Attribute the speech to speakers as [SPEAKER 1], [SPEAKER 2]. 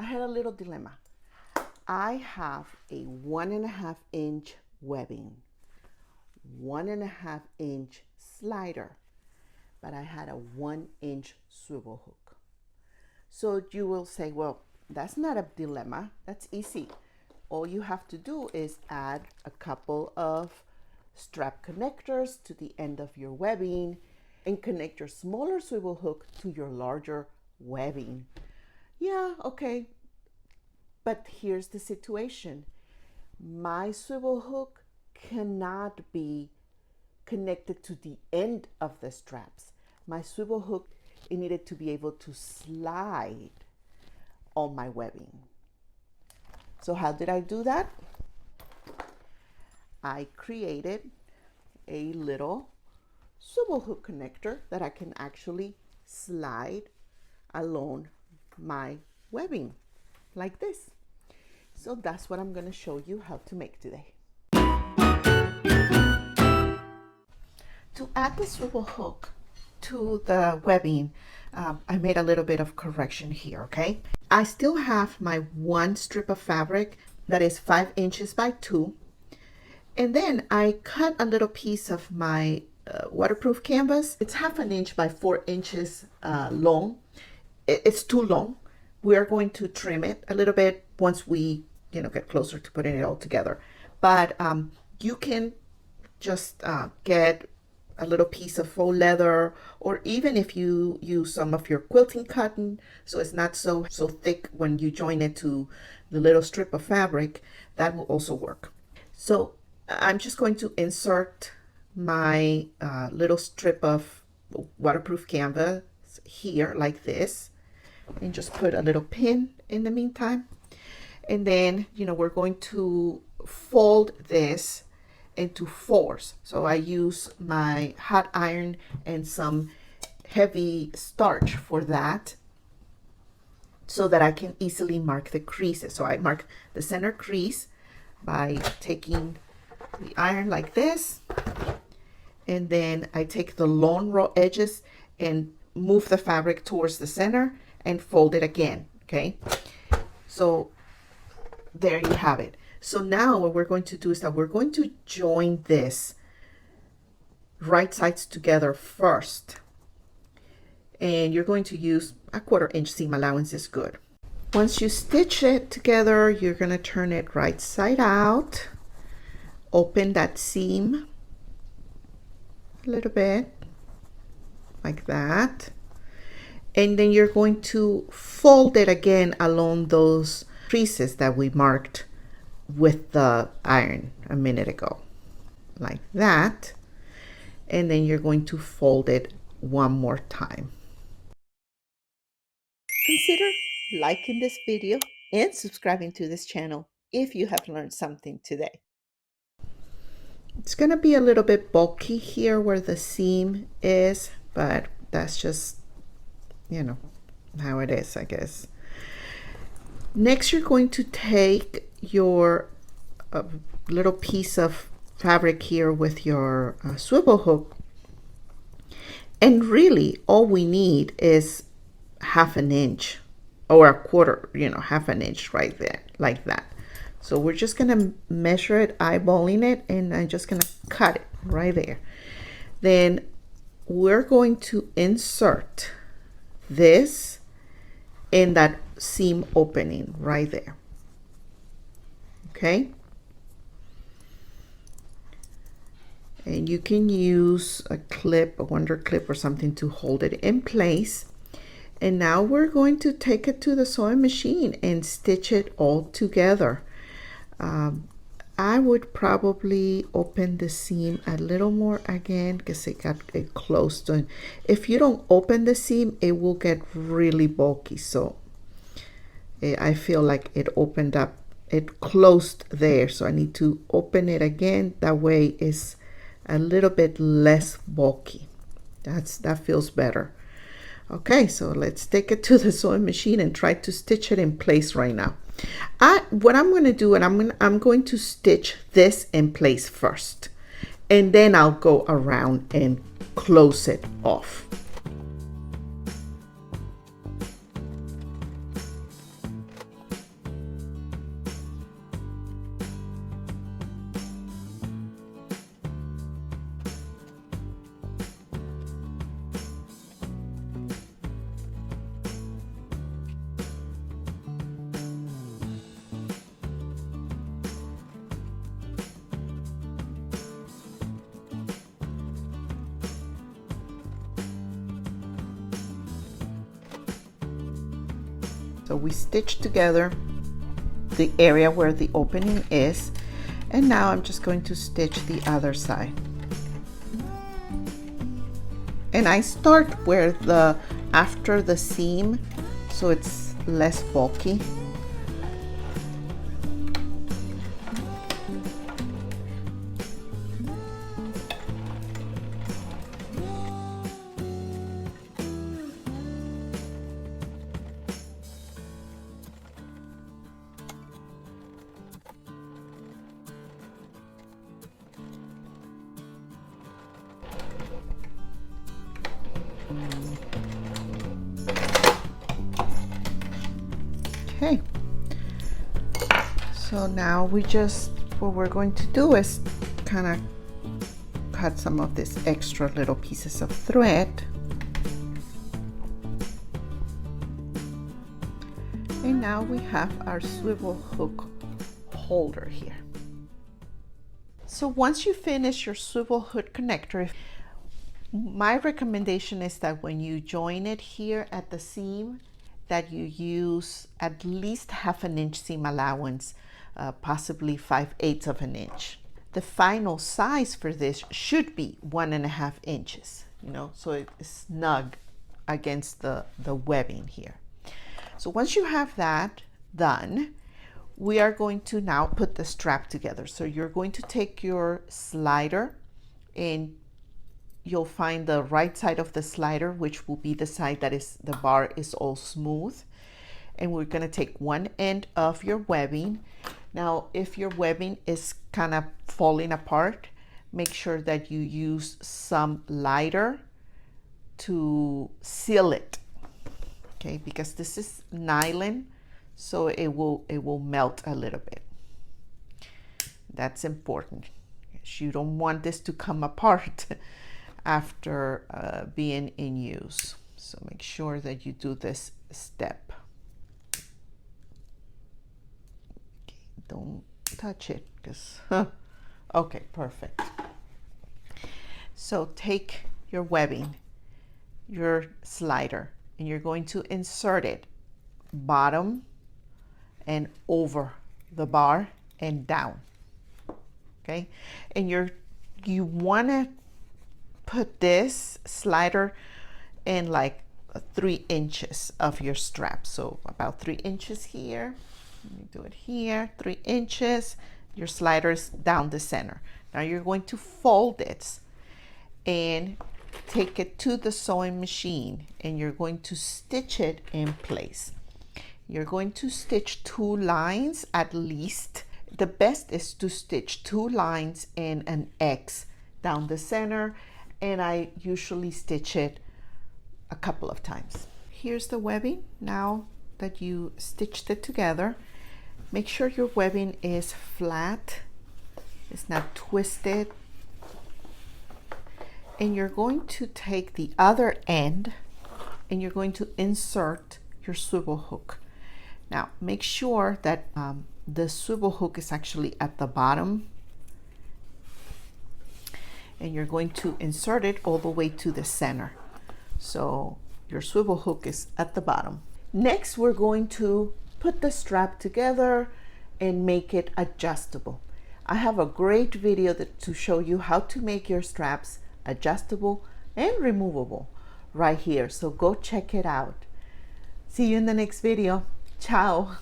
[SPEAKER 1] had a little dilemma. I have a 1.5-inch webbing, 1.5-inch slider, but I had a 1-inch swivel hook. So you will say, well, that's not a dilemma. That's easy. All you have to do is add a couple of strap connectors to the end of your webbing and connect your smaller swivel hook to your larger webbing. Yeah, okay. But here's the situation. My swivel hook cannot be connected to the end of the straps. My swivel hook, it needed to be able to slide on my webbing. So how did I do that? I created a little swivel hook connector that I can actually slide along my webbing like this. So that's what I'm going to show you how to make today. To add the swivel hook to the webbing, I made a little bit of correction here, okay? I still have my one strip of fabric that is 5 inches by 2. And then I cut a little piece of my waterproof canvas. It's 1/2 inch by 4 inches long. It's too long. We are going to trim it a little bit once we, get closer to putting it all together. But you can just get a little piece of faux leather, or even if you use some of your quilting cotton, so it's not so thick when you join it to the little strip of fabric, that will also work. So I'm just going to insert my little strip of waterproof canvas here like this, and just put a little pin in the meantime. And then, we're going to fold this into 4s. So I use my hot iron and some heavy starch for that, so that I can easily mark the creases. So I mark the center crease by taking the iron like this, and then I take the long raw edges and move the fabric towards the center and fold it again. Okay, so there you have it. So now what we're going to do is that we're going to join this right sides together first, and you're going to use a 1/4 inch seam allowance is good. Once you stitch it together, you're going to turn it right side out, open that seam a little bit like that, and then you're going to fold it again along those creases that we marked with the iron a minute ago, like that. And then you're going to fold it one more time. Consider liking this video and subscribing to this channel if you have learned something today. It's going to be a little bit bulky here where the seam is, but that's just, how it is, I guess. Next, you're going to take your little piece of fabric here with your swivel hook, and really all we need is 1/2 inch or 1/4, 1/2 inch right there, like that. So we're just gonna measure it, eyeballing it, and I'm just gonna cut it right there. Then we're going to insert this in that seam opening right there. Okay, and you can use a clip, a wonder clip or something to hold it in place. And now we're going to take it to the sewing machine and stitch it all together. I would probably open the seam a little more again because it got close to it. If you don't open the seam, it will get really bulky. So I feel like it opened up, it closed there. So I need to open it again. That way it's a little bit less bulky. That feels better. Okay, so let's take it to the sewing machine and try to stitch it in place right now. What I'm going to do, and I'm going to stitch this in place first, and then I'll go around and close it off. So we stitch together the area where the opening is, and now I'm just going to stitch the other side. And I start where after the seam, so it's less bulky. Okay, so now what we're going to do is kind of cut some of these extra little pieces of thread. And now we have our swivel hook holder here. So once you finish your swivel hook connector, my recommendation is that when you join it here at the seam, that you use at least 1/2 inch seam allowance, possibly 5/8 of an inch. The final size for this should be 1.5 inches, so it's snug against the webbing here. So once you have that done, we are going to now put the strap together. So you're going to take your slider, and you'll find the right side of the slider, which will be the side that is the bar is all smooth. And we're going to take one end of your webbing. Now, if your webbing is kind of falling apart, make sure that you use some lighter to seal it. Okay, because this is nylon, so it will melt a little bit. That's important. You don't want this to come apart after being in use. So make sure that you do this step. Okay, don't touch it, because okay, perfect. So take your webbing, your slider, and you're going to insert it bottom and over the bar and down. Okay, and you want to put this slider in like 3 inches of your strap. So about 3 inches here. Let me do it here. 3 inches. Your slider is down the center. Now you're going to fold it and take it to the sewing machine, and you're going to stitch it in place. You're going to stitch 2 lines at least. The best is to stitch 2 lines in an X down the center, and I usually stitch it a couple of times. Here's the webbing. Now that you stitched it together, make sure your webbing is flat, it's not twisted, and you're going to take the other end and you're going to insert your swivel hook. Now make sure that the swivel hook is actually at the bottom, and you're going to insert it all the way to the center. So your swivel hook is at the bottom. Next, we're going to put the strap together and make it adjustable. I have a great video to show you how to make your straps adjustable and removable right here. So go check it out. See you in the next video. Ciao.